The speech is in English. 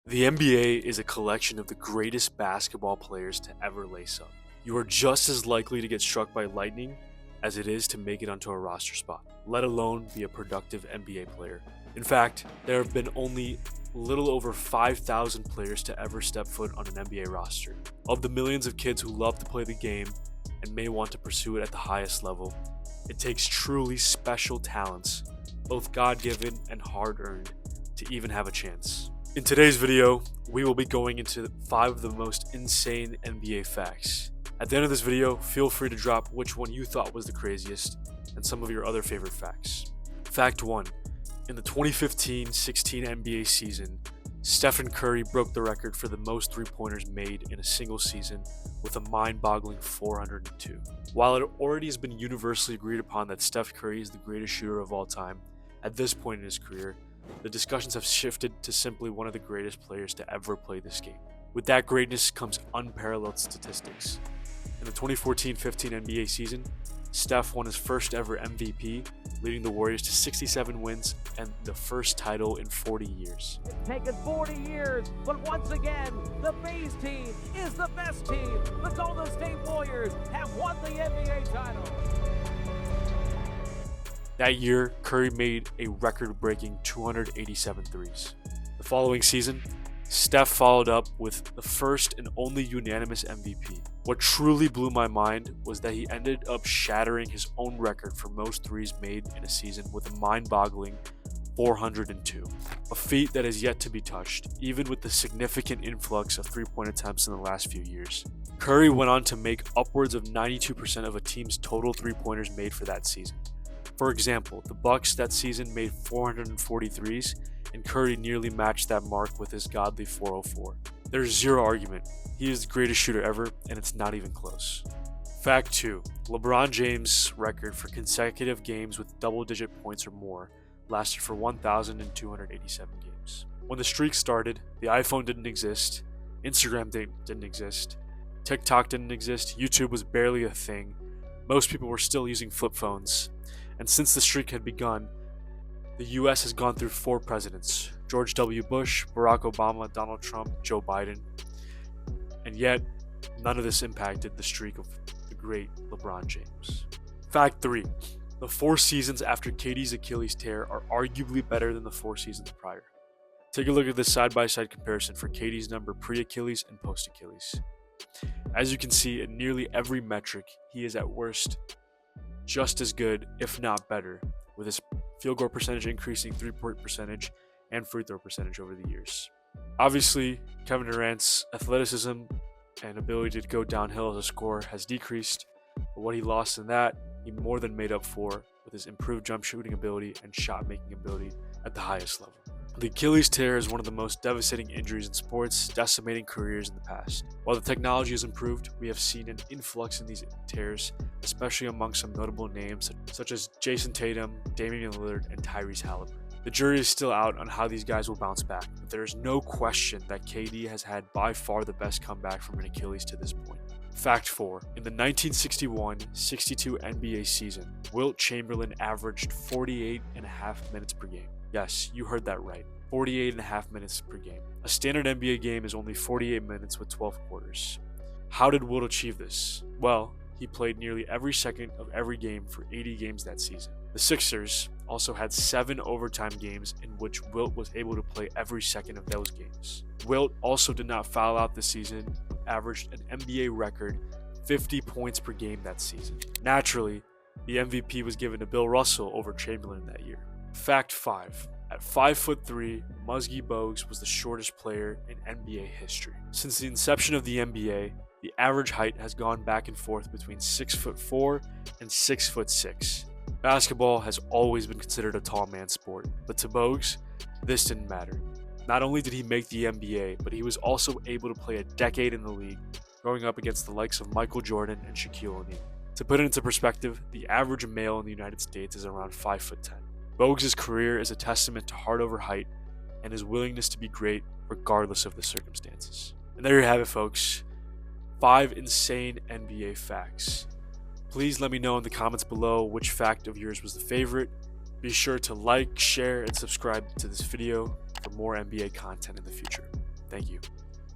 The NBA is a collection of the greatest basketball players to ever lace up. You are just as likely to get struck by lightning as it is to make it onto a roster spot, let alone be a productive NBA player. In fact, there have been only little over 5,000 players to ever step foot on an NBA roster. Of the millions of kids who love to play the game and may want to pursue it at the highest level, it takes truly special talents, both God-given and hard-earned, to even have a chance. In today's video, we will be going into 5 of the most insane NBA facts. At the end of this video, feel free to drop which one you thought was the craziest and some of your other favorite facts. Fact 1. In the 2015-16 NBA season, Steph Curry broke the record for the most three-pointers made in a single season with a mind-boggling 402. While it already has been universally agreed upon that Steph Curry is the greatest shooter of all time, at this point in his career, the discussions have shifted to simply one of the greatest players to ever play this game. With that greatness comes unparalleled statistics. In the 2014-15 NBA season, Steph won his first ever MVP, leading the Warriors to 67 wins and the first title in 40 years. It's taken 40 years, but once again, the Bees team is the best team. The Golden State Warriors have won the NBA title. That year, Curry made a record-breaking 287 threes. The following season, Steph followed up with the first and only unanimous MVP. What truly blew my mind was that he ended up shattering his own record for most threes made in a season with a mind-boggling 402, a feat that is yet to be touched, even with the significant influx of three-point attempts in the last few years. Curry went on to make upwards of 92% of a team's total three-pointers made for that season. For example, the Bucks that season made 443s, and Curry nearly matched that mark with his godly 404. There's zero argument. He is the greatest shooter ever, and it's not even close. Fact 2. LeBron James' record for consecutive games with double-digit points or more lasted for 1,287 games. When the streak started, the iPhone didn't exist, Instagram didn't exist, TikTok didn't exist, YouTube was barely a thing, most people were still using flip phones, and since the streak had begun, the US has gone through 4 presidents: George W. Bush, Barack Obama, Donald Trump, Joe Biden. And yet, none of this impacted the streak of the great LeBron James. Fact 3. The 4 seasons after KD's Achilles tear are arguably better than the 4 seasons prior. Take a look at this side-by-side comparison for KD's number pre-Achilles and post-Achilles. As you can see, in nearly every metric, he is at worst just as good, if not better, with his field goal percentage increasing, three-point percentage, and free throw percentage over the years. Obviously, Kevin Durant's athleticism and ability to go downhill as a scorer has decreased, but what he lost in that, he more than made up for with his improved jump shooting ability and shot-making ability at the highest level. The Achilles tear is one of the most devastating injuries in sports, decimating careers in the past. While the technology has improved, we have seen an influx in these tears, especially among some notable names such as Jason Tatum, Damian Lillard, and Tyrese Halliburton. The jury is still out on how these guys will bounce back, but there is no question that KD has had by far the best comeback from an Achilles to this point. Fact 4. In the 1961-62 NBA season, Wilt Chamberlain averaged 48.5 minutes per game. Yes, you heard that right. 48.5 minutes per game. A standard NBA game is only 48 minutes with 12 quarters. How did Wilt achieve this? Well, he played nearly every second of every game for 80 games that season. The Sixers also had 7 overtime games in which Wilt was able to play every second of those games. Wilt also did not foul out this season, averaged an NBA record 50 points per game that season. Naturally, the MVP was given to Bill Russell over Chamberlain that year. Fact 5. At 5'3", Muggsy Bogues was the shortest player in NBA history. Since the inception of the NBA, the average height has gone back and forth between 6'4" and 6'6". Basketball has always been considered a tall man's sport, but to Bogues, this didn't matter. Not only did he make the NBA, but he was also able to play a decade in the league, going up against the likes of Michael Jordan and Shaquille O'Neal. To put it into perspective, the average male in the United States is around 5'10". Bogues' career is a testament to heart over height and his willingness to be great regardless of the circumstances. And there you have it, folks. 5 insane NBA facts. Please let me know in the comments below which fact of yours was the favorite. Be sure to like, share, and subscribe to this video for more NBA content in the future. Thank you.